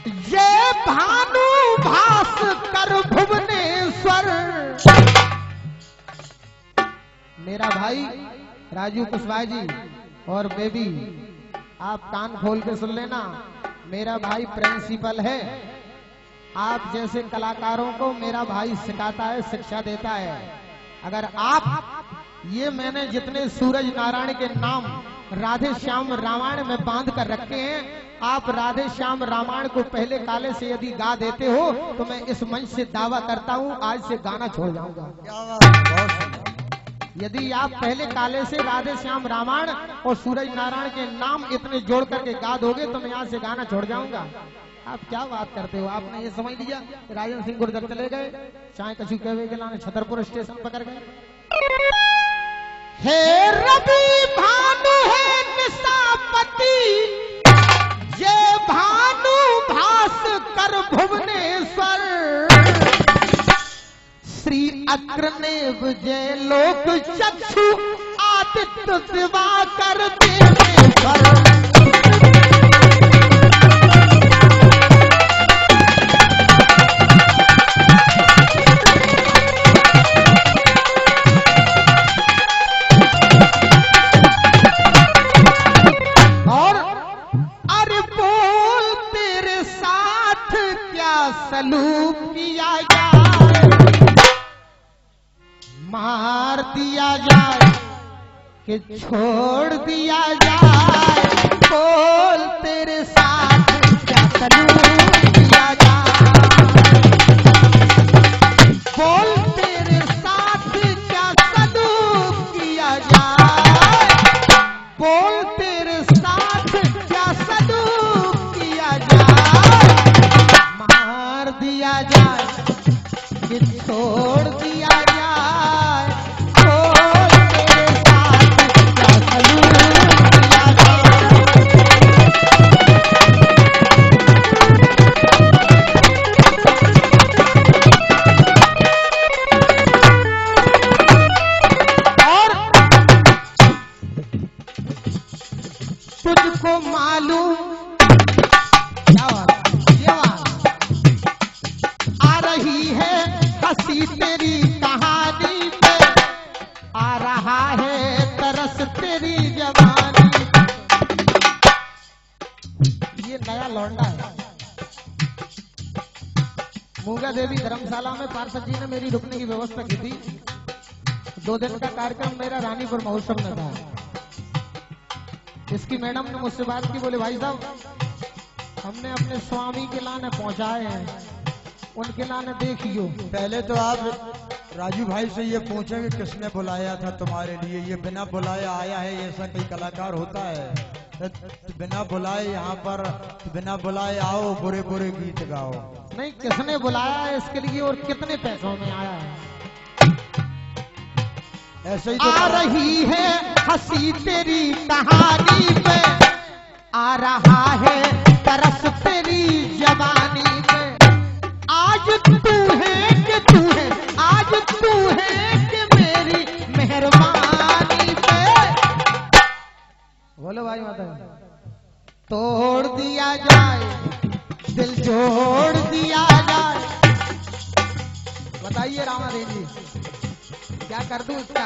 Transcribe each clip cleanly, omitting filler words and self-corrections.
ये भानु भास कर भुवनेश्वर। मेरा भाई राजू कुशवाहा जी और बेबी, आप कान खोल के सुन लेना। मेरा भाई प्रिंसिपल है। आप जैसे कलाकारों को मेरा भाई सिखाता है, शिक्षा देता है। अगर आप ये मैंने जितने सूरज नारायण के नाम राधे श्याम रामायण में बांध कर रखे हैं, आप राधे श्याम रामायण को पहले काले से यदि गा देते हो तो मैं इस मंच से दावा करता हूं आज से गाना छोड़ जाऊंगा। यदि आप पहले काले से राधे श्याम रामायण और सूरज नारायण के नाम इतने जोड़ करके गा दोगे तो मैं यहाँ से गाना छोड़ जाऊंगा। आप क्या बात करते हो? आपने ये समझ लिया राजन सिंह गुर्जर चले गए, चाहे कछु कहवे के लाने छतरपुर स्टेशन पकड़ गए। हे रवि भानु है निशापति, ये भानु भास कर भुवनेश्वर। श्री अग्रनेव जय लोक चक्षु आदित्य दिवाकर देवेश्वर। सलूक किया जाए, मार दिया जाए कि छोड़ दिया जाए, बोल तेरे साथ क्या सलूक किया जाए, बोल तेरे साथ क्या सलूक किया जाए, बोल तेरे साथ क्या सलूक किया जाए, मार दिया जाए कि छोड़ दिया जाए, बोल तेरे साथ क्या सलूक किया जाए। और तुझको मालूम क्या आ रही है हंसी तेरी कहानी पे, आ रहा है तरस तेरी जवानी। ये नया लौंडा है। मूंगा देवी धर्मशाला में पार्षद जी ने मेरी रुकने की व्यवस्था की थी। 2 दिन का कार्यक्रम मेरा रानीपुर महोत्सव में था। इसकी मैडम ने मुझसे बात की, बोले भाई साहब हमने अपने स्वामी के लाने पहुंचाए हैं, उनके लाने देखियो। पहले तो आप राजू भाई से ये पूछे कि किसने बुलाया था तुम्हारे लिए। ये बिना बुलाए आया है, ऐसा कोई कलाकार होता है? बिना बुलाए यहाँ पर, बिना बुलाए आओ, बुरे बुरे गीत गाओ। नहीं, किसने बुलाया है इसके लिए और कितने पैसों में आया है? ऐसे ही तो आ रही है हंसी तेरी कहानी पे, आ रहा है तरस तेरी जवानी पे। आज तू है कि तू है, आज तू है कि मेरी मेहरबानी पे। बोलो भाई माता, तोड़ दिया जाए, दिल जोड़ दिया जाए। बताइए रामादेव जी क्या कर दूं इसका?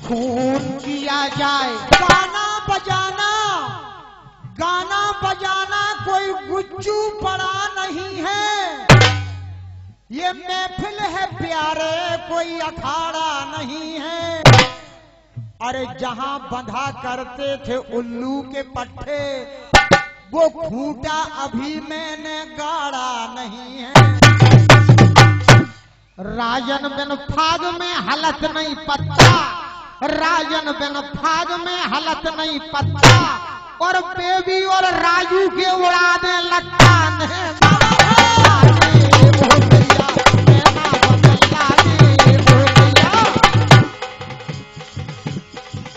खून किया जाए, गाना बजाना, गाना बजाना कोई गुच्चू पड़ा नहीं है। ये महफिल है प्यारे, कोई अखाड़ा नहीं है। अरे जहां बंधा करते थे उल्लू के पट्टे, वो खूंटा अभी मैंने गाड़ा नहीं है। राजन बिन फाग में हलत नहीं पत्ता, राजन बिन फाग में हलत नहीं पत्ता, और बेबी और राजू के उड़ा दे लट्टा।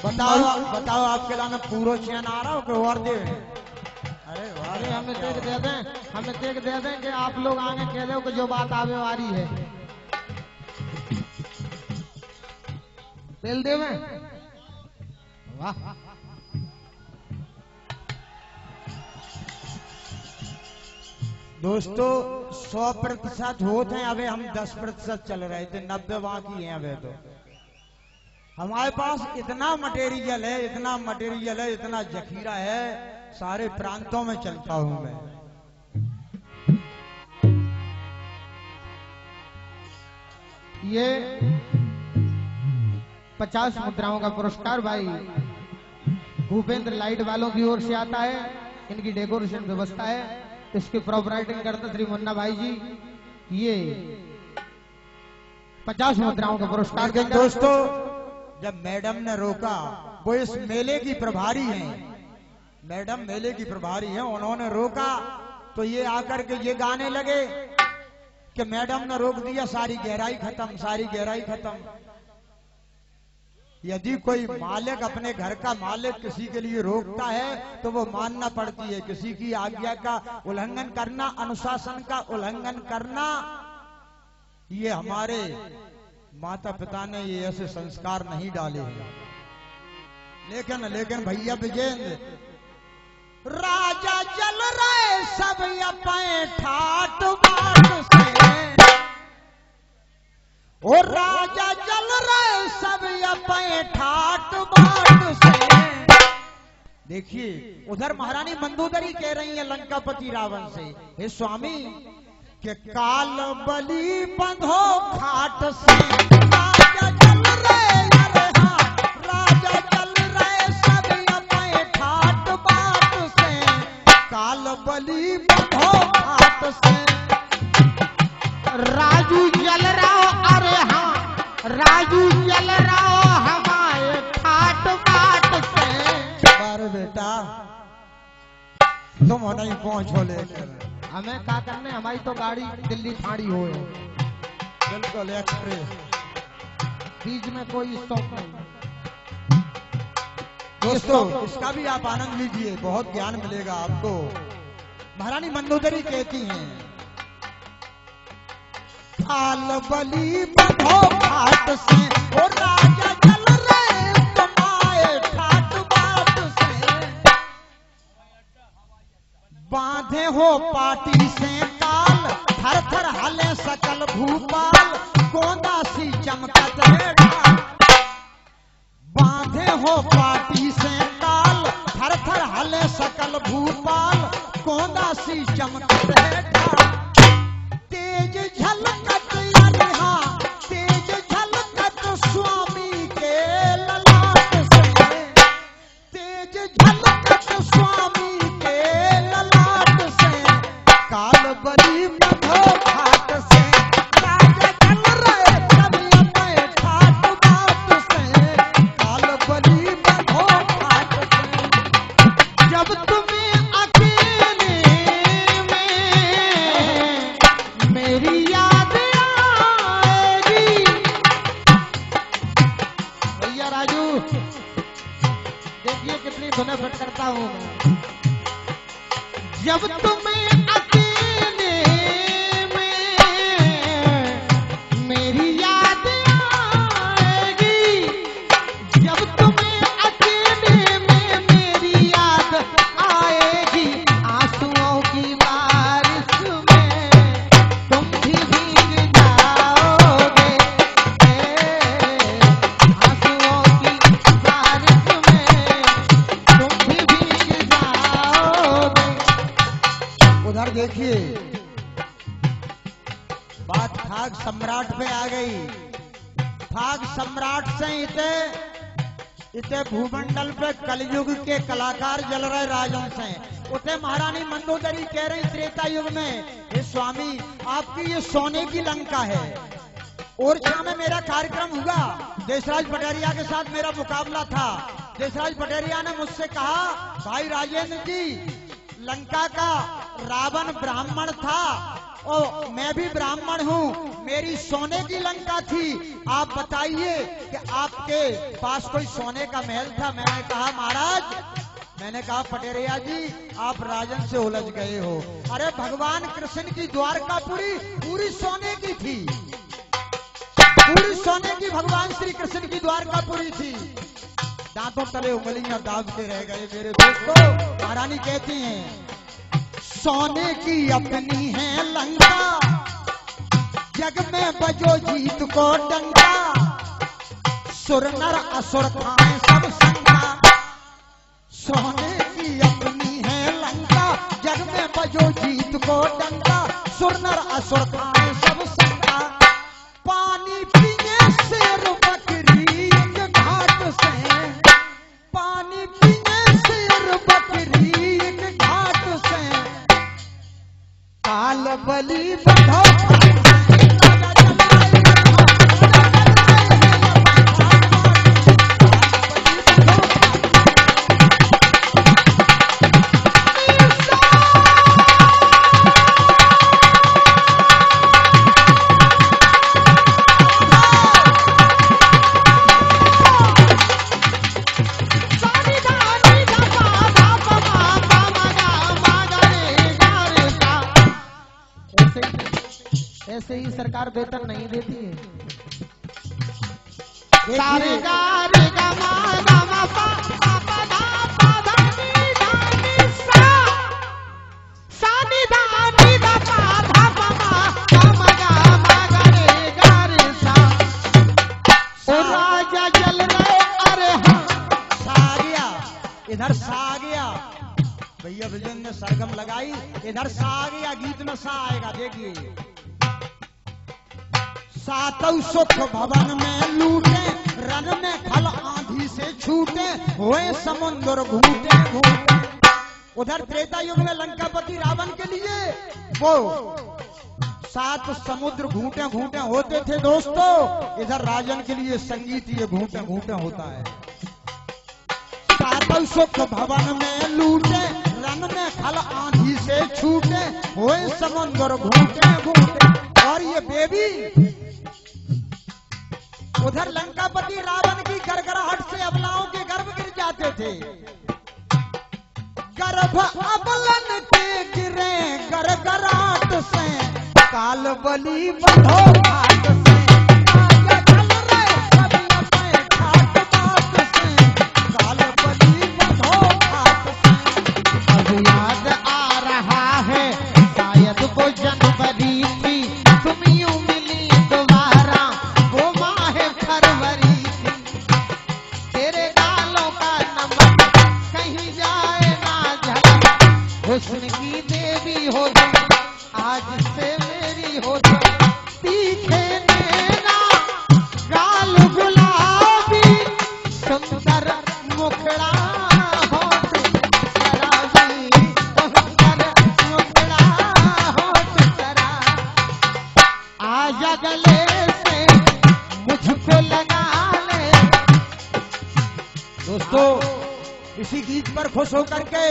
बताओ बताओ, आपके लाने पूरा चैन आ रहा हो कि और दे? अरे हमें देख दे दें, हमें देख दे दें कि आप लोग आगे कह दो कि जो बात आवे वाली है। तेल देवे। वाह दोस्तों 100% होते हैं, अबे हम 10% चल रहे थे, 90 बाकी हैं अबे। तो हमारे पास इतना मटेरियल है, इतना मटेरियल है, इतना जखीरा है, सारे प्रांतों में चलता हूं मैं। ये 50 मुद्राओं का पुरस्कार भाई भूपेंद्र लाइट वालों की ओर से आता है। इनकी डेकोरेशन व्यवस्था है, इसकी प्रोपराइटिंग करते श्री मुन्ना भाई जी। ये 50 मुद्राओं का पुरस्कार। दोस्तों जब मैडम ने रोका, वो इस मेले की प्रभारी हैं, मैडम मेले की प्रभारी हैं, उन्होंने रोका तो ये आकर के ये गाने लगे कि मैडम ने रोक दिया, सारी गहराई खत्म, सारी गहराई खत्म। यदि कोई मालिक अपने घर का मालिक किसी के लिए रोकता है तो वो मानना पड़ती है। किसी की आज्ञा का उल्लंघन करना, अनुशासन का उल्लंघन करना, ये हमारे माता पिता ने ये ऐसे संस्कार नहीं डाले हैं। लेकिन भैया विजेंद्र, राजा चल रहे सब अपने ठाट बाट से, और राजा चल रहे सब अपने ठाट बाट से। देखिए उधर महारानी मंदोदरी कह रही है लंकापति रावण से, हे स्वामी के काल बलि बंधो खाट से। राजा चल रहे, अरे हाँ, राजा चल रहे सब अपने ठाट बाट से, काल बलि बंधो खाट से। राजू चल रहा, अरे हाँ, राजू चल रहा हमारे ठाट बाट से। अरे बेटा तुम नहीं पहुंचो, लेकर हमें क्या करने, हमारी तो गाड़ी दिल्ली ठाड़ी हो है। बिल्कुल एक्सप्रेस, बीच में कोई स्टॉप नहीं। दोस्तों इसका भी आप आनंद लीजिए, बहुत ज्ञान मिलेगा आपको। महारानी मंदोदरी कहती हैं, काल बलि बंधो खाट से, और राजा चल रहे कमाए ठाट बाट से। बांधे हो पाटी से ताल, थर थर हले सकल भूपाल, गोंदा सी चमकत है ढाल। बांधे हो पाटी से ताल, थर थर हले सकल भूपाल, गोंदा सी चमकत है ढाल। तेज झलकत यहाँ, तेज झलकत स्वामी के ललाट से, तेज झलकत स्वामी के ललाट से, काल बलि बंधो खाट से। राजा चल रहे सब अपने ठाट बाट से, काल बलि बंधो खाट से। जब तुम्हें अकेले में मेरी याद आएगी, भैया राजू देखिए कितनी धुनें फिट करता हूँ मैं। जब तुम्हें अकेले में मेरी याद आएगी, जब तुम्हें अकेले में मेरी याद आएगी, आंसुओं की बारिश में तुम भी भीग जाओगे, आंसुओं की बारिश में तुम भी भीग जाओगे। उधर देखिए बात ठाक सम्राट पे आ गई। ठाक सम्राट से इते भूमंडल पे कलयुग के कलाकार जल रहे राजन से। उते महारानी मंदोदरी कह रही त्रेता युग में, हे स्वामी आपकी ये सोने की लंका है। ओरछा में मेरा कार्यक्रम हुआ, देशराज पटेरिया के साथ मेरा मुकाबला था। देशराज पटेरिया ने मुझसे कहा, भाई राजेंद्र जी, लंका का रावण ब्राह्मण था और मैं भी ब्राह्मण हूँ, मेरी सोने की लंका थी, आप बताइए कि आपके पास कोई सोने का महल था? मैंने कहा महाराज, मैंने कहा पटेरिया जी आप राजन से उलझ गए हो। अरे भगवान कृष्ण की द्वारकापुरी पूरी सोने की थी, पूरी सोने की भगवान श्री कृष्ण की द्वारकापुरी थी। दांतों तले उंगलियां दाब के रह गए मेरे दोस्तों। महारानी कहती हैं, सोने की अपनी है लंका, जग में बजो जीत को डंका, सुर नर असुर खाए सब संगा। सोने की अपनी है लंका, जग में बजो जीत को डंका, सुर नर असुर खाए सब संगा। पानी पिए शेर बकरी एक घाट से, पानी पिए शेर बकरी एक घाट से, काल बलि बधो ऐसे ही सरकार वेतन नहीं देती है। सारे राजा जल रहे, अरे हाँ सा गया, इधर सा गया भैया विजन ने सरगम लगाई, इधर सा गया, गीत में सा आएगा देखिए। सातों सुख भवन में लूटे, रन में खल आंधी से छूटे, हुए समुद्र घूटे घूटे। उधर त्रेता युग में लंकापति रावण के लिए वो 7 समुद्र घूटे घूटे होते थे दोस्तों, इधर राजन के लिए संगीत ये घूटे घूटे होता है। सातों सुख भवन में लूटे, रन में खल आंधी से छूटे, हुए समुद्र घूटे घूटे। और ये बेबी उधर लंकापति रावण की गड़गड़ाहट से अबलाओं के गर्भ गिर जाते थे। गर्भ अबलन के गिरे गड़गड़ाहट से, काल बलि बधो घाट से, आगे चल रहे सभी अपने घाट बाट से, काल बलि बधो घाट से। अब याद आ रहा है शायद वो जनवरी थी, तुम यूं मिली दोबारा वो माह फरवरी थी। तेरे गालों का नमक कहीं जाए ना झलक, हुस्न की देवी हो तुम, आज से मेरी हो तुम। तीखे नैना गाल गुलाबी, सुंदर मुखड़ा हो तुम शराबी, सुंदर मुखड़ा हो तुम शराबी। आजा गले से मुझको लगा ले। दोस्तों इसी गीत पर खुश होकर के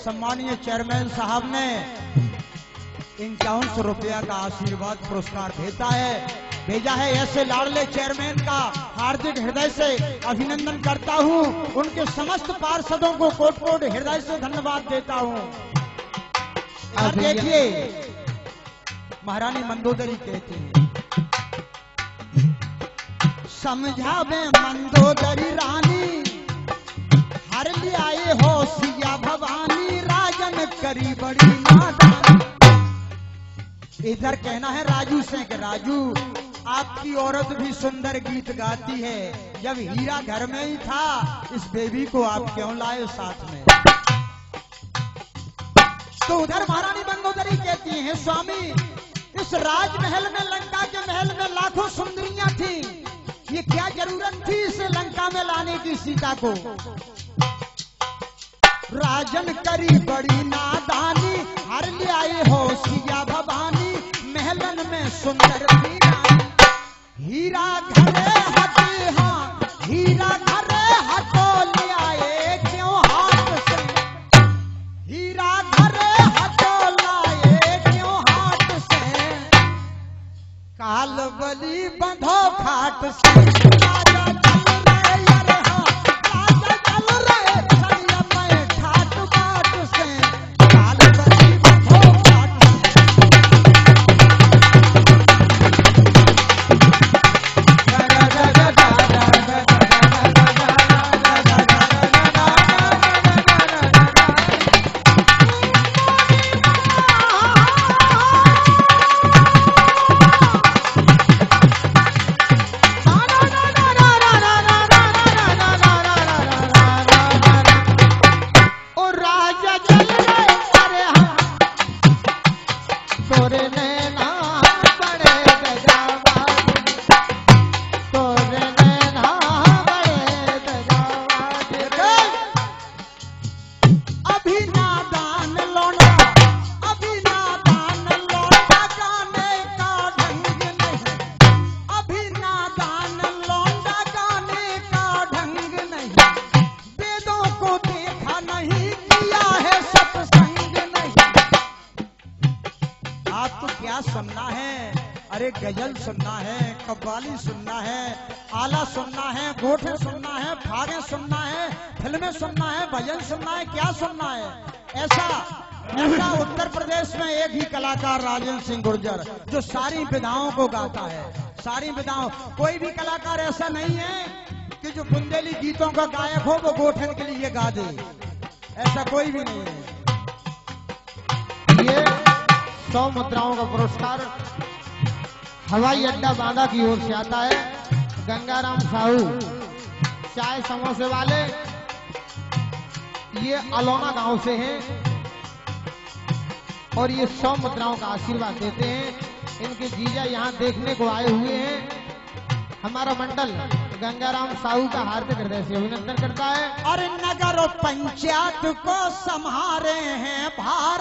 सम्मानीय चेयरमैन साहब ने 5100 रुपया का आशीर्वाद पुरस्कार भेजा है। ऐसे लाडले चेयरमैन का हार्दिक हृदय से अभिनंदन करता हूं, उनके समस्त पार्षदों को कोट कोट हृदय से धन्यवाद देता हूं। और देखिए महारानी मंदोदरी कहती है, समझावे मंदोदरी रानी, हर ले आए हो सिया भवानी, राजन करी बड़ी नादानी। इधर कहना है राजू से कि राजू आपकी औरत भी सुंदर गीत गाती है, जब हीरा घर में ही था इस बेबी को आप क्यों लाए साथ में। तो उधर महारानी मंदोदरी कहती है, स्वामी इस राजमहल में, लंका के महल में लाखों सुंदरियां थी, ये क्या जरूरत थी इसे लंका में लाने की सीता को। राजन करी बड़ी नादानी, हर ले आए हो सिया भवानी, महलन में सुंदर थी रानी। हीरा घरे हटे, हाँ हीरा घरे हटो, ले आए क्यों हाथ से। हीरा घरे हटो, लाए क्यों हाथ से, काल बलि बंधो घाट से। राजा चल रहे, अरे हाँ राजा चल रहे, सैया मैं ठाट बाट से, काल बलि बंधो घाट से। आपको क्या सुनना है? अरे गजल सुनना है, कव्वाली सुनना है, आला सुनना है, गोठे सुनना है, फागे सुनना है, फिल्में सुनना है, भजन सुनना है, क्या सुनना है? ऐसा उत्तर प्रदेश में एक ही कलाकार राजेंद्र सिंह गुर्जर जो सारी विधाओं को गाता है, सारी विधाओं। कोई भी कलाकार ऐसा नहीं है कि जो बुंदेली गीतों का गायक हो वो गोठन के लिए गा दे, ऐसा कोई भी नहीं है। ये 100 मुद्राओं का पुरस्कार हवाई अड्डा बांदा की ओर से आता है। गंगाराम साहू चाय समोसे वाले, ये अलौना गांव से हैं और ये 100 मुद्राओं का आशीर्वाद देते हैं। इनके जीजा यहाँ देखने को आए हुए हैं। हमारा मंडल गंगाराम साहू का हार्दिक हृदय से अभिनंदन करता है। और नगर पंचायत को संभारे हैं भार,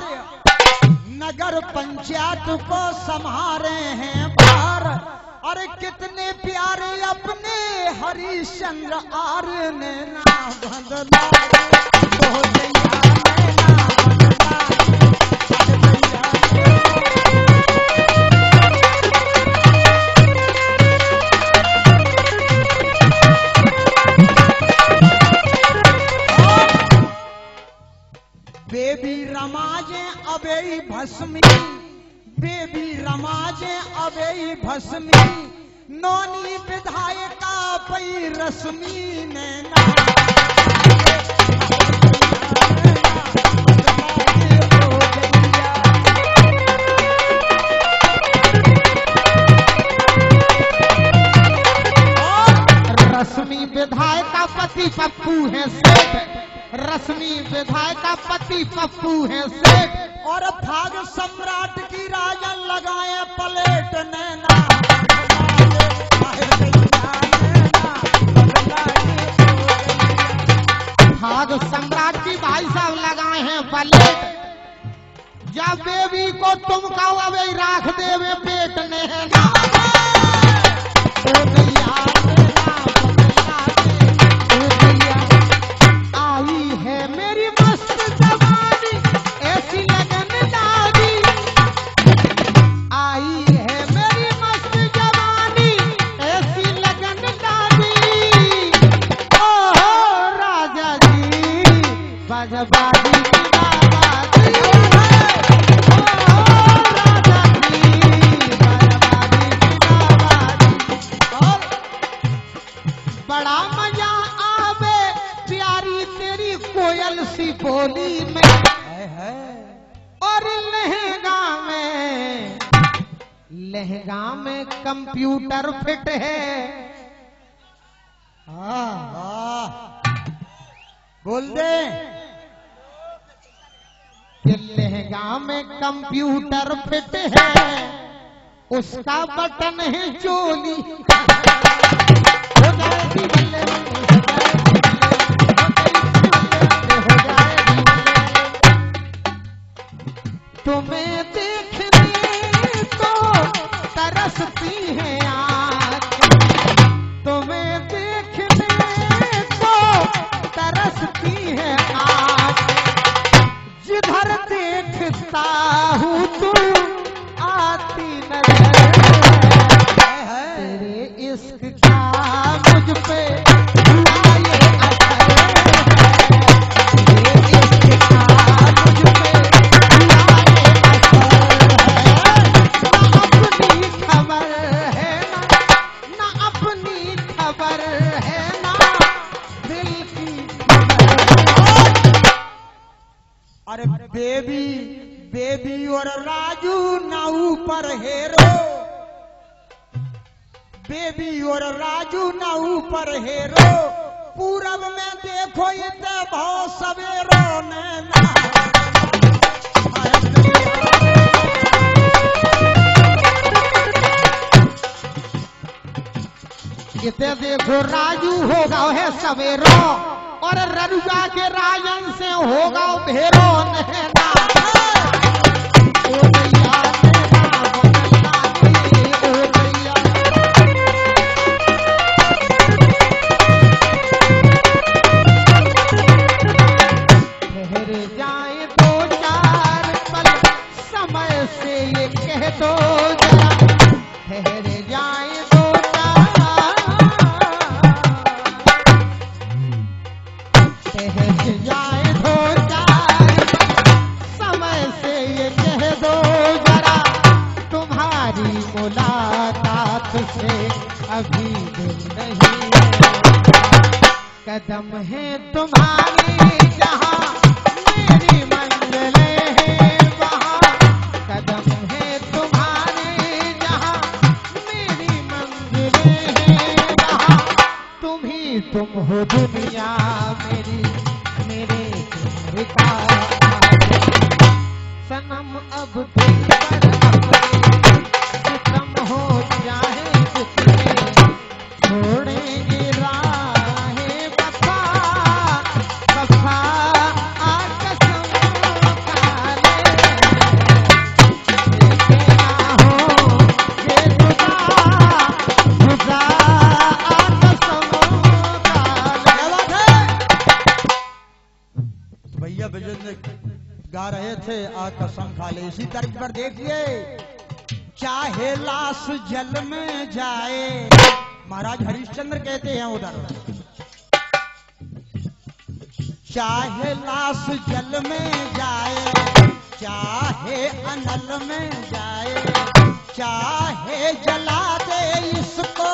नगर पंचायत को संभारे हैं भार। अरे कितने प्यारे अपने हरिश्चंद्र आर ने ना बदला, तो दैया ने ना बदला, बेबी रमाजे अबे भस्मी, बेबी रमाजे अबे भस्मी, नौनी विधायका पई रश्मि नैना। रश्मि विधायका पति पप्पू है सेठ, रश्मि विधायका पति पप्पू है सेठ। और भाग सम्राट की राजन लगाए पलेट नैना, भाग सम्राट की भाई साहब लगाए हैं पलेट। जब बेबी को तुम कहो अबे राख देवे पेट नैना, आई है मेरी मस्त जवानी ऐसी लगन दादी, आई है मेरी मस्त जवानी ऐसी लगन दादी। ओहो राजा जी बजबाजी की बाबाजी, ओहो राजा जी बजबाजी की बाबाजी। और बड़ा मजा आवे प्यारी तेरी कोयल सी बोली में, और लहंगा में कंप्यूटर फिट है। बोल दे कि लहंगा में कंप्यूटर फिट है, उसका बटन है चोली। हो जाएगी बल्ले बल्ले, हो जाएगी तुम्हें देखने को तरसती है आँखें, तुम्हें देखने को तरसती है आँखें। जिधर देखता हूँ तू आती नजर है, तेरे इश्क का मुझ पे हुआ ये असर है, तेरे इश्क का मुझ पे हुआ ये असर है। ना अपनी खबर है ना दिल की खबर। अरे बेबी बेबी और राजू ना ऊपर हेरो, बेबी और राजू ना ऊपर हेरो। पूरब में देखो ये भाव सवेरो नैना। इते देखो राजू होगा है सवेरो, और रनुजा के राजन से होगा भेरो नैना। ओ दैया नैना बदला दे, ओ दैया। ठहर जाए 2-4 पल, समय से ये कह दो जरा, ठहर जाए दो ठहर जाए दो समय से ये कह दो जरा, तुम्हारी मुलाकात से अभी दिल नहीं कदम है तुम्हारी जहां मेरी मंजिलें हैं वहां, कदम है तुम्हारे जहां मेरी मंजिलें हैं वहां, तुम ही तुम हो दुनिया मेरी मेरे प्यार का सनम। अब दिल पर अपने सितम हो जाए जितने, छोड़ेंगे राहें वफा वफा आ कसम खा ले, देखे ना हो ये जुदा जुदा आ कसम खा ले। तो भैया बुजुर्ग गा रहे थे आ कसम खा ले। इसी तर्ज पर देखिए, चाहे लाश जल में जाए, महाराज हरिश्चंद्र कहते हैं उधर, चाहे लाश जल में जाए, चाहे अनल में जाए, चाहे जला दे इसको,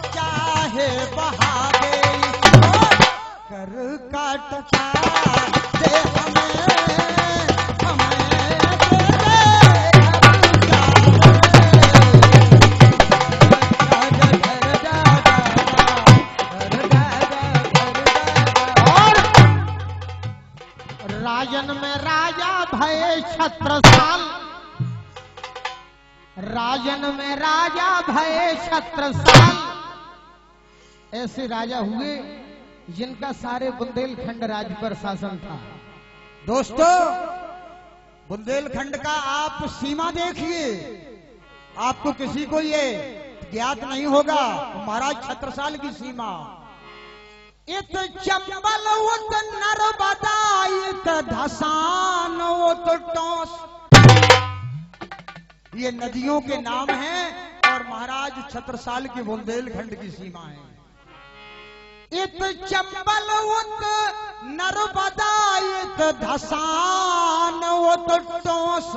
चाहे बहा दे इसको, कर काटता दे हमें हमें दे दे राजन में राजा भये छत्रसाल, राजन में राजा भये छत्रसाल, ऐसे राजा हुए जिनका सारे बुंदेलखंड राज्य पर शासन था। दोस्तों, बुंदेलखंड का आप सीमा देखिए, आपको किसी को ये ज्ञात नहीं होगा, महाराज छत्रसाल की सीमा। इत चंबल उत नर्मदा इत धसान उत टोस, ये नदियों के नाम हैं और महाराज छत्रसाल की बुंदेलखंड की सीमा है। इत चंबल उत नर्मदा इत धसान उत टोस,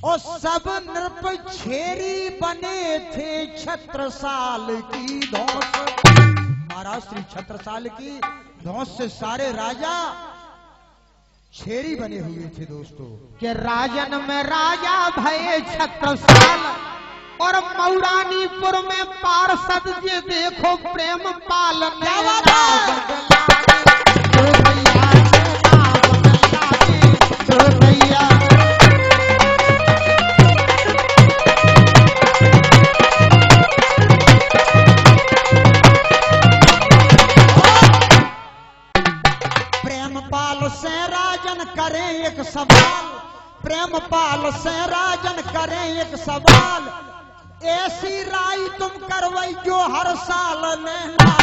और सब नृप छेरी बने थे छत्रसाल की धौंस। महाराज श्री छत्रसाल की धौंस से सारे राजा छेरी बने हुए थे। दोस्तों, कि राजन में राजा भये छत्रसाल, और मौरानीपुर में पार्षद जे देखो प्रेम पालने प्रेमपाल से राजन करें एक सवाल, प्रेमपाल से राजन करें एक सवाल, ऐसी राय तुम करवई जो हर साल नैना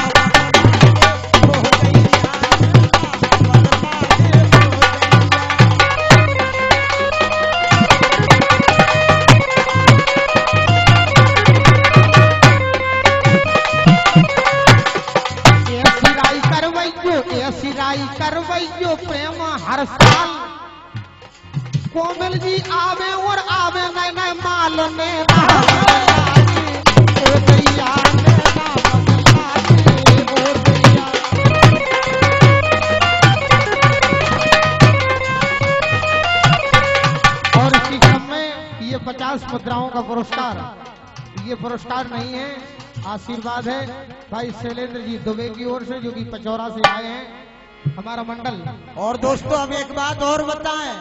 करवैयो प्रेम हर साल, कोमल जी आवे और आवे मैंने माल में और इसी क्रम में ये 50 मुद्राओं का पुरस्कार, ये पुरस्कार नहीं है, आशीर्वाद है भाई शैलेंद्र जी दुबे की ओर से, जो कि पचौरा से आए हैं हमारा मंडल। और दोस्तों, हम एक बात और बताएं,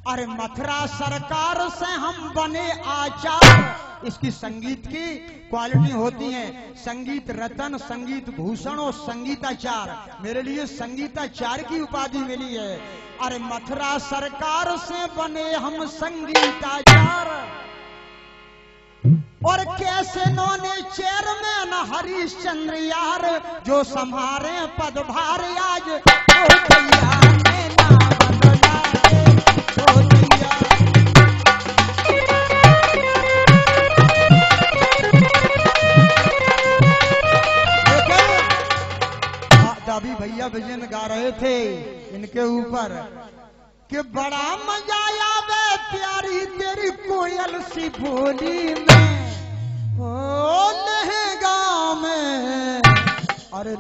अरे मथुरा सरकार से हम बने आचार, इसकी संगीत की क्वालिटी होती है संगीत रत्न, संगीत भूषण और संगीताचार। मेरे लिए संगीताचार की उपाधि मिली है। अरे मथुरा सरकार से बने हम संगीताचार, और कैसे नौने चेयरमैन हरिश्चंद्र यार, जो संभारे पदभार आज ओ भैया ने नाम बदला, ओ भैया। ऊपर कि बड़ा मजा आवे प्यारी तेरी कोयल सी बोली में, ओ लहंगा में, अरे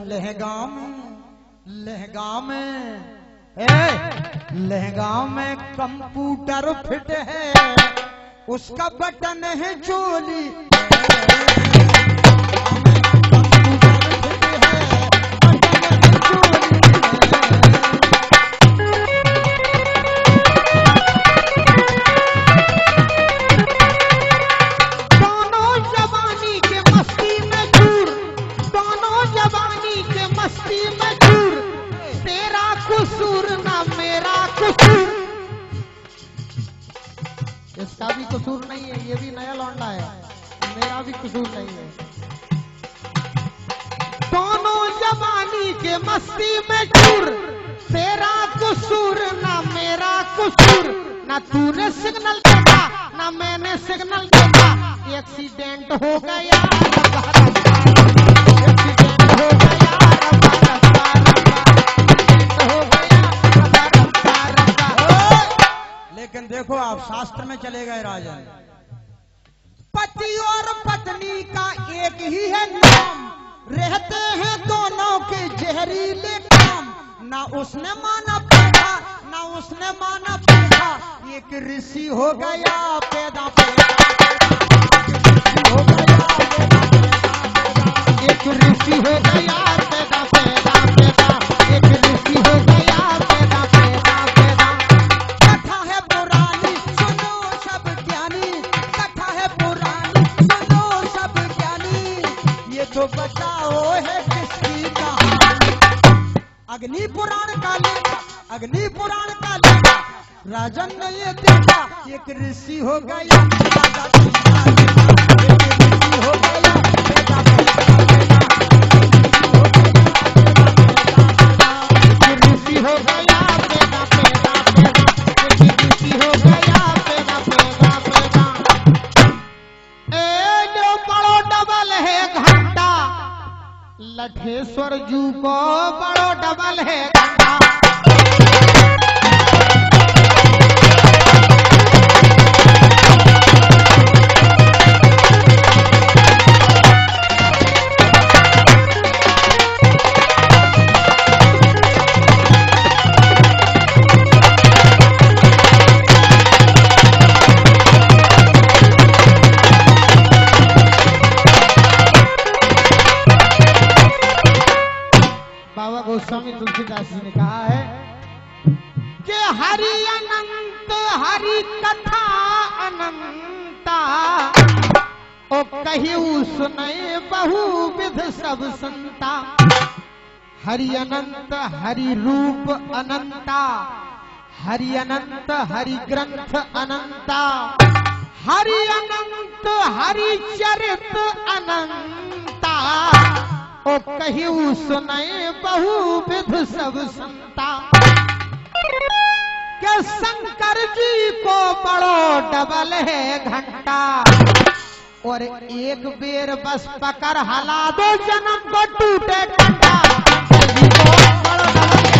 लहंगा में कंप्यूटर फिट है, उसका बटन है चोली, इसका भी कसूर नहीं है, ये भी नया लौंडा है, मेरा भी कसूर नहीं है। दोनों जवानी के मस्ती में चूर, तेरा कसूर ना मेरा कसूर, ना तूने सिग्नल देखा ना मैंने सिग्नल देखा, एक्सीडेंट हो गया, एक्सीडेंट हो गया, लेकिन देखो आप शास्त्र में चले गए राजन, पति और पत्नी का एक ही है नाम, रहते हैं दोनों के जहरीले काम, ना उसने माना पैदा ना उसने माना पैदा, एक ऋषि हो गया पैदा पैदा, हो गया एक ऋषि हो गया पैदा पैदा पैदा, एक ऋषि हो गया पैदा पैदा पैदा। कथा है पुरानी सुनो सब ज्ञानी, कथा है पुरानी सुनो सब ज्ञानी, ये तो बचाओ है किसकी कहानी, अग्नि पुराण का लेखा, अग्नि पुराण का लेखा, राजन ने ये देखा, एक ऋषि हो गया राजा, एक ऋषि हो गया पैदा पैदा पैदा, एक ऋषि हो गया पैदा पैदा पैदा, एक ऋषि हो गया पैदा पैदा पैदा। ए जो बड़ो डबल है घंटा, लठेश्वर जू को बड़ो डबल है घंटा, गोस्वामी तुलसीदास जी ने कहा है कि हरि अनंत हरि कथा अनंता, ओ कहिऊ सुनय बहुविध सब संता, हरि अनंत हरि रूप अनंता, हरि अनंत हरि ग्रंथ अनंता, हरि अनंत हरि चरित अनंता, ओ कहिऊ सुनय बहुविध सब संता, के शंकर जी को बड़ो डबल है घंटा, और एक बेर बस पकड़ हला दो जन्म को टूटे डंडा, जी को बड़ो डबल है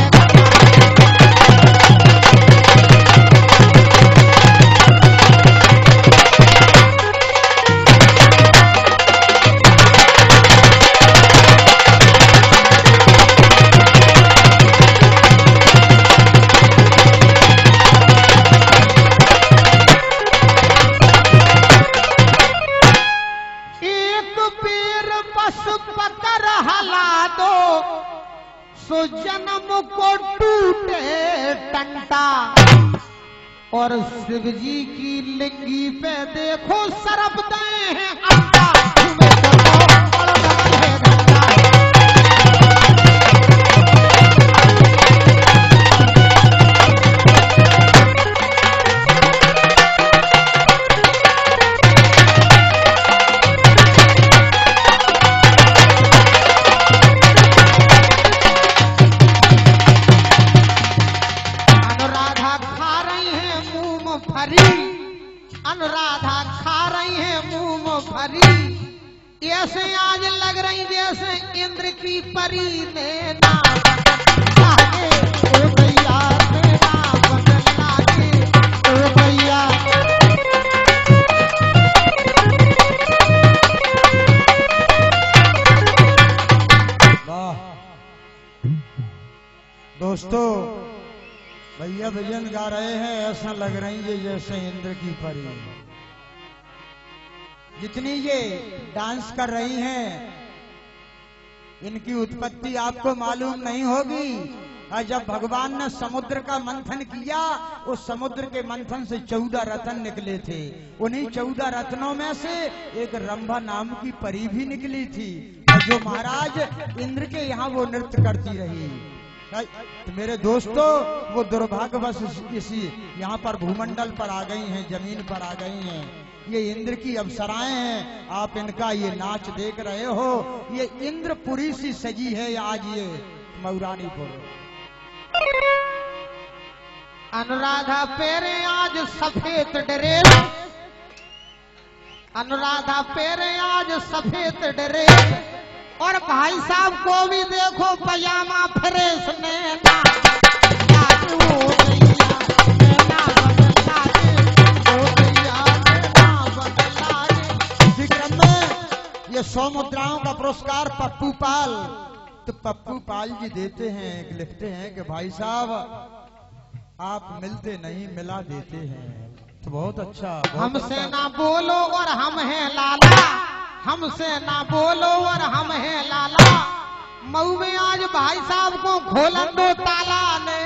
सो जन्म को टूटे टंटा, और शिव जी की लिंगी पे देखो सरप दे हैं अंडा, तुम्हें तो बड़ा डबल है घंटा। अनुराधा खा रही है मूंगफली, ऐसे आज लग रही जैसे इंद्र की परी ने ना, आगे ओ गैया दोस्तों भैया भजन गा रहे हैं, ऐसा लग रही है जैसे इंद्र की परी। जितनी ये डांस कर रही हैं इनकी उत्पत्ति आपको मालूम नहीं होगी। और जब भगवान ने समुद्र का मंथन किया, उस समुद्र के मंथन से 14 रत्न निकले थे। उन्हीं 14 रत्नों में से एक रंभा नाम की परी भी निकली थी, जो महाराज इंद्र के यहाँ वो नृत्य करती रही। तो मेरे दोस्तों वो दुर्भाग्यवश इसी यहाँ पर भूमंडल पर आ गई हैं, जमीन पर आ गई हैं। ये इंद्र की अप्सराएं हैं, आप इनका ये नाच देख रहे हो। ये इंद्रपुरी सी सजी है आज ये मऊरानीपुर। अनुराधा पेरे आज सफेद ड्रेस, अनुराधा पेरे आज सफेद ड्रेस, और भाई साहब को भी देखो पजामा फ्रेश नैना विक्रम में ये 100 मुद्राओं का पुरस्कार पप्पू पाल, तो पप्पू पाल जी देते हैं, लिखते हैं कि भाई साहब आप मिलते नहीं मिला देते हैं। तो बहुत अच्छा, हमसे ना बोलो और हम हैं लाला, हमसे ना बोलो और हम हैं लाला। मऊ में आज भाई साहब को खोलन दो ताला ने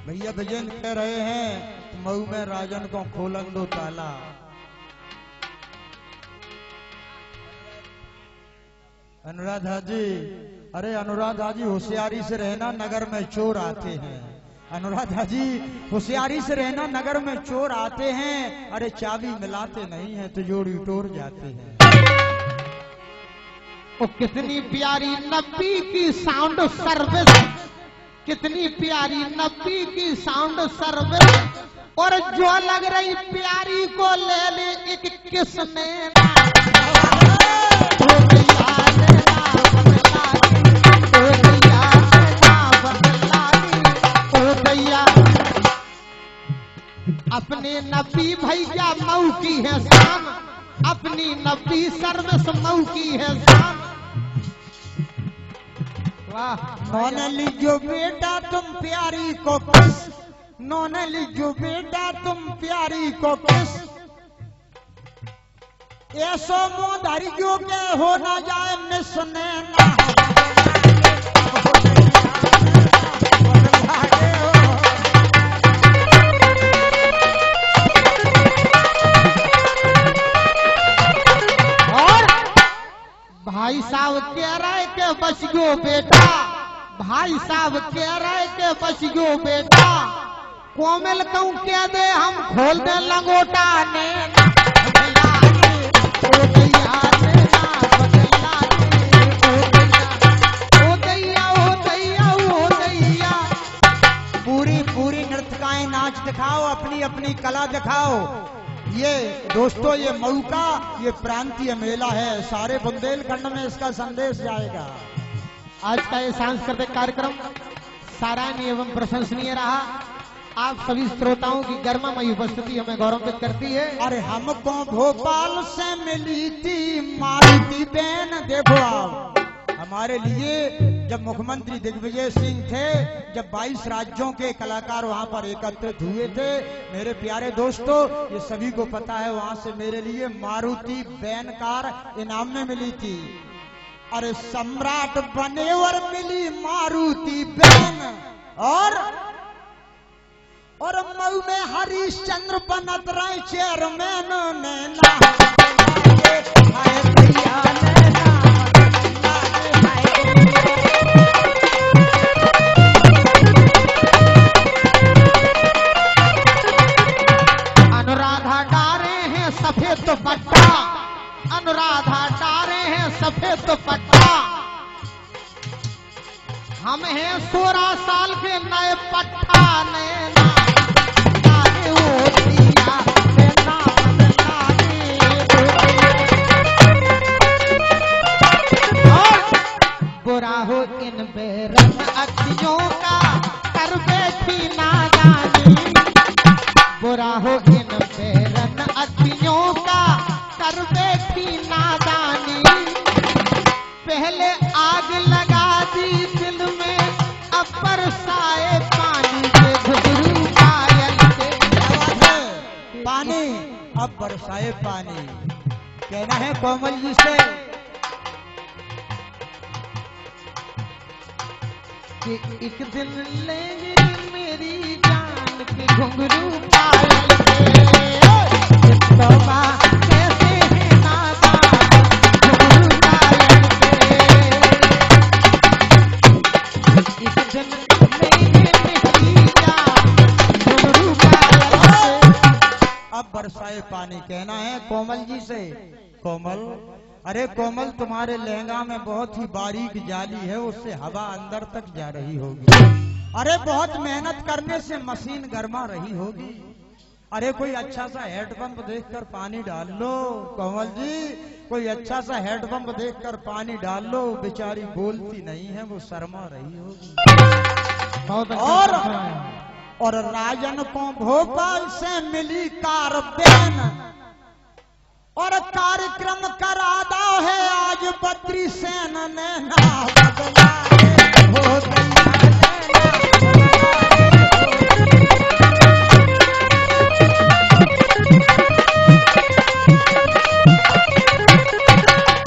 भैया भजन कह रहे हैं मऊ में राजन को खोलन दो ताला। अनुराधा जी, अरे अनुराधा जी होशियारी से रहना, नगर में चोर आते हैं। अनुराधा जी होशियारी से रहना, नगर में चोर आते हैं। अरे चाबी मिलाते नहीं है तो जोड़ी टोर जाते हैं। वो कितनी प्यारी नब्बी की साउंड सर्विस, कितनी प्यारी नब्बी की साउंड सर्विस, और जो लग रही प्यारी को ले ले एक किसने अपने नबी भैया मऊ की है शान, अपनी नबी सर्विस मऊ की है शान। वाह, नौने लीजो बेटा तुम प्यारी को किस, नौने लीजो बेटा तुम प्यारी को किस, ऐसो मोधरियो के हो ना जाए मिस नैना। भाई साहब कह रहे के बच गयो बेटा, भाई साहब कह रहे के बच गयो बेटा, कोमल कहूँ कह दे हम खोल दे लंगोटा ने। पूरी पूरी नृत्यकाएं नाच दिखाओ, अपनी अपनी कला दिखाओ। ये दोस्तों ये मऊ का ये प्रांतीय मेला है, सारे बुंदेलखंड में इसका संदेश जाएगा। आज का ये सांस्कृतिक कार्यक्रम सराहनीय एवं प्रशंसनीय रहा। आप सभी श्रोताओं की गर्मामयी उपस्थिति हमें गौरवित करती है। अरे हमको भोपाल से मिली थी मारुति बहन, देखो आप हमारे लिए जब मुख्यमंत्री दिग्विजय सिंह थे, जब 22 राज्यों के कलाकार वहां पर एकत्रित हुए थे, मेरे प्यारे दोस्तों ये सभी को पता है, वहां से मेरे लिए मारुति वैन कार इनाम में मिली थी। अरे सम्राट बने और मिली मारुति वैन, और मऊ में हरिश्चंद्र बनत रहे चेयरमैन नैना। अनुराधा डारे हैं सफेद दुपट्टा, अनुराधा डारे हैं सफेद दुपट्टा, हम हैं 16 साल के नए पट्टा नैना। बुरा हो इन बेरंग अखियों का कर बैठी ना अब बरसाए पानी। कहना है कोमल जी से कि एक दिन लेंगे मेरी जान के घुंघरू पायल के, तौबा कैसे है नादान घुंघरू पायल के। एक दिन लेंगे मेरी जान घुंघरू पायल के। अब बरसाए पानी। कहना है कोमल जी से कोमल, अरे कोमल तुम्हारे लहंगा में बहुत ही बारीक जाली है, उससे हवा अंदर तक जा रही होगी। अरे बहुत मेहनत करने से मशीन गर्मा रही होगी। अरे कोई अच्छा सा हैंडपंप देखकर पानी डाल लो कोमल जी, कोई अच्छा सा हैंडपंप देखकर पानी डाल लो। बेचारी बोलती नहीं है, वो शर्मा रही होगी। बहुत और राजन को भोपाल से मिली कारबेन और कार्यक्रम करादा है आज बद्री सेन ने ना बदला हो गई।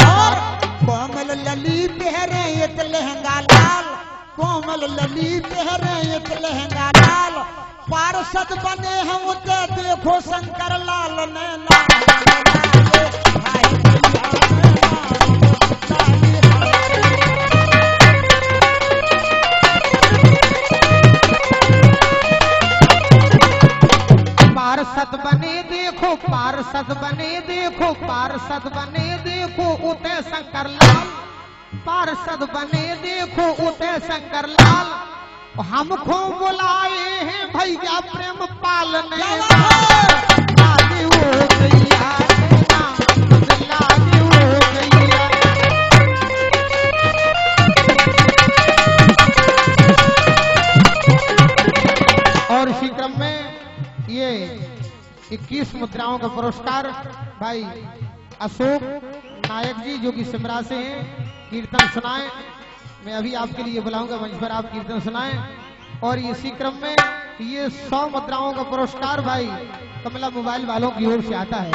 और कोमल लली पहरे एक लहंगा लाल, कोमल लली पहरे एक लहंगा लाल, पार्षद बने हैं उते देखो शंकर लाल ने ना पार्षद बने देखो, पार्षद बने देखो, पार्षद बने देखो उते शंकर लाल, पार्षद बने देखो उते शंकर लाल। हमको बुलाए हैं भैया प्रेम पालने, लागे हो गैया लागे हो गैया। और इसी क्रम में ये 21 मुद्राओं का पुरस्कार भाई अशोक नायक जी जो कि सिमरा से हैं, कीर्तन सुनाएं। मैं अभी आपके लिए बुलाऊंगा मंच पर, आप कीर्तन सुनाएं। और इसी क्रम में ये 100 मुद्राओं का पुरस्कार भाई कमला मोबाइल वालों की ओर से आता है,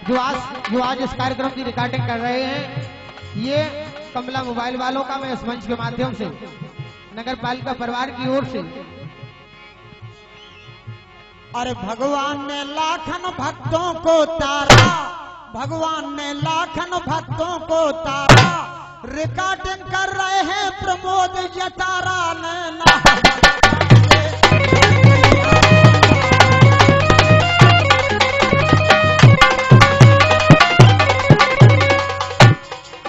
जो आज इस कार्यक्रम की रिकॉर्डिंग कर रहे हैं। ये कमला मोबाइल वालों का मैं इस मंच के माध्यम से नगर पालिका परिवार की ओर से। अरे भगवान ने लाखन भक्तों को तारा, भगवान ने लाखन भक्तों को तारा, रिकॉर्डिंग कर रहे हैं प्रमोद जतारा ने ना।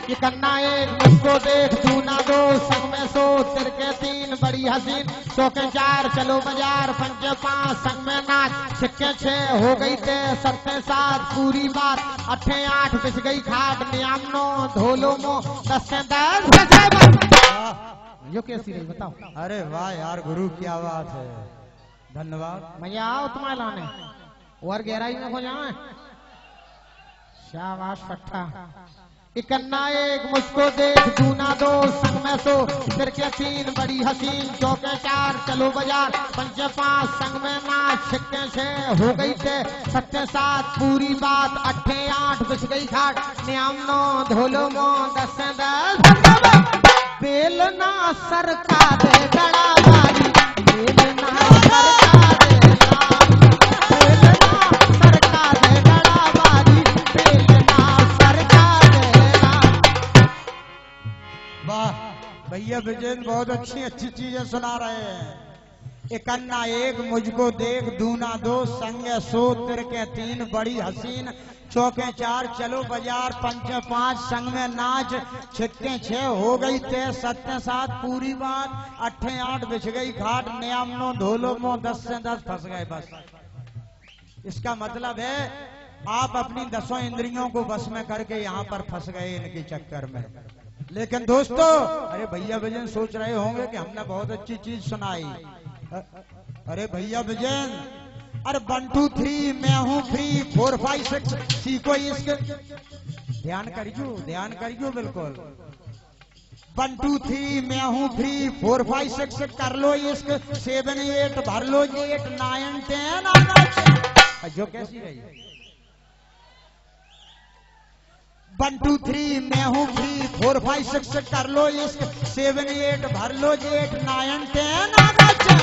ये करना एक मुझको देख तू ना दो, संग में सो तिरके 3 बड़ी हसीन, चौके 4 चलो बाजार, पंचे 5 संग में नाच, छिक्के 6 हो गई थे 7 7 पूरी बात, 8 8 पिस गई खाट, नियम 9 धोलो मो 10 10। यो कैसी रही बताओ। अरे वाह यार गुरु क्या बात है, धन्यवाद। भैया आओ तुम्हारे लाने और गहराई में हो जाए। शाबाश फट्टा। इकन्ना एक मुझको देख तू ना दो, संग में सो तिरके 3 बड़ी हसीन, चौके 4 चलो बाजार, पंचे 5 संग में नाच, छिक्के 6 हो गई थे 7 7 पूरी बात, 8 8 बिछ गई खाट, नियम 9 धोलो मो 10 10। बेलना सरका दे गड़ा बारी, बेलना सरका दे लाल, बेलना सरका दे गड़ा बारी, बेलना सरका दे लाल। वाह भैया विजय बहुत अच्छी अच्छी चीजें सुना रहे हैं। इकन्ना एक मुझको देख दूना 2 संगे सो तिरके 3 बड़ी हसीन, चौके 4 चलो बाजार, पंचे 5 संग में नाच, छिक्के 6 हो गई ते 7 7 पूरी बात, 8 8 बिछ गई घाट, नियम 9 धोलो मो 10 से 10 फंस गए बस। इसका मतलब है आप अपनी 10 इंद्रियों को बस में करके यहाँ पर फंस गए इनके चक्कर में। लेकिन दोस्तों अरे भैया विजयन सोच रहे होंगे कि हमने बहुत अच्छी चीज सुनाई। अरे भैया विजयन, अरे 1 2 3 मैं हूँ फ्री, 4 5 6 सीखो इसके, ध्यान करियो बिल्कुल। 1 2 3 मैं हूँ फ्री, 4 5 6 कर लो इसके, 7 8 भर लो 8 9 10 जो कैसी रही 1 2 3 मैं हूँ फ्री, 4 5 6 कर लो इश्क, 7 8 भर लो जेठ, 9 10 आगा चल,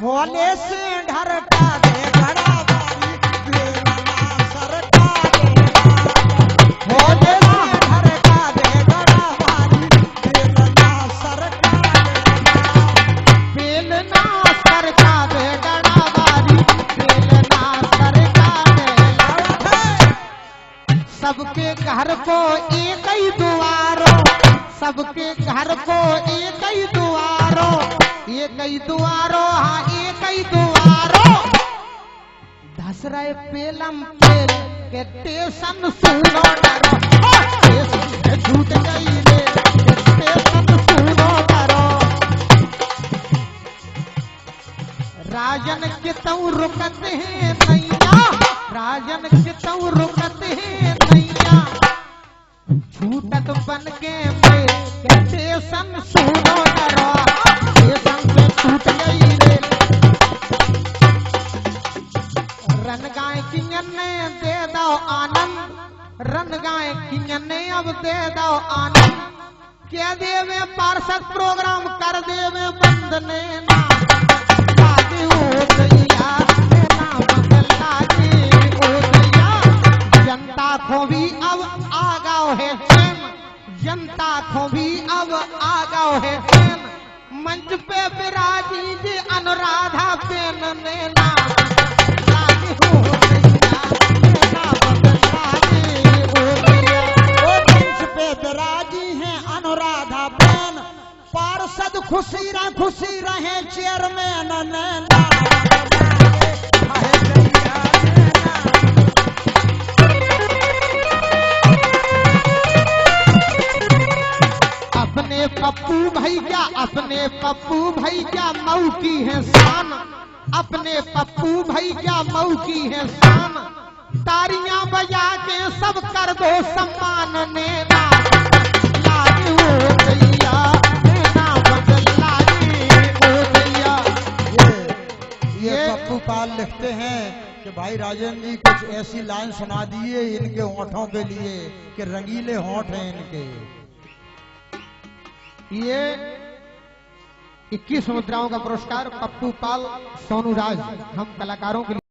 होले से ढरका दे बड़ा भारी, बेलना सरका दे, होले से ढरका दे बड़ा भारी, बेलना सरका दे, बेलना सरका दे गड़ा बारी, बेलना सरका दे। सबके घर को एक ही दुआरो, सबके घर को एक ही दुआरो, एक ही दुआरो, हाँ एक ही दुआरो। धस रहे पेलम पेल के टेशन सुनो डरो, टेशन से छूट गई रे, टेशन सुनो डरो। राजन के तऊ रुकते हैं नैया, राजन के तऊ रुकते हैं नैया, छूटत बन के मैं स्टेशन सुनो डरो, स्टेशन से छूट गई रे। रन गाय किंगन ने दे दो आनंद, रन गाय किंगन ने अब दे दो आनंद, क्या देवे पार्षद प्रोग्राम कर देवे बंद ने ना लागे ओ दैया, ना बंद लागे ओ दैया। जनता को भी अब आ गाओ है चैन, जनता को भी अब आ गाओ है चैन, मंच पे विराजी जी अनुराधा पेन ने ना लागे हो दैया, ना बंद लागे ओ दैया। ओ मंच पे विराजी हैं अनुराधा बेन, पार्षद खुशी रहे चेयरमैन नैना, अपने पप्पू भाई क्या, अपने पप्पू भाई क्या मऊ की है शान, अपने पप्पू भाई क्या मऊ की है शान, तारियां बजा के सब कर दो सम्मान ने ना लागे ओ दैया, ना बदल लागे ओ दैया। ये पप्पू पाल लिखते हैं कि भाई राजन जी कुछ ऐसी लाइन सुना दिए इनके होठों के लिए कि रंगीले होठ हैं इनके। ये 21 मुद्राओं का पुरस्कार पप्पू पाल सोनू राज हम कलाकारों के लिए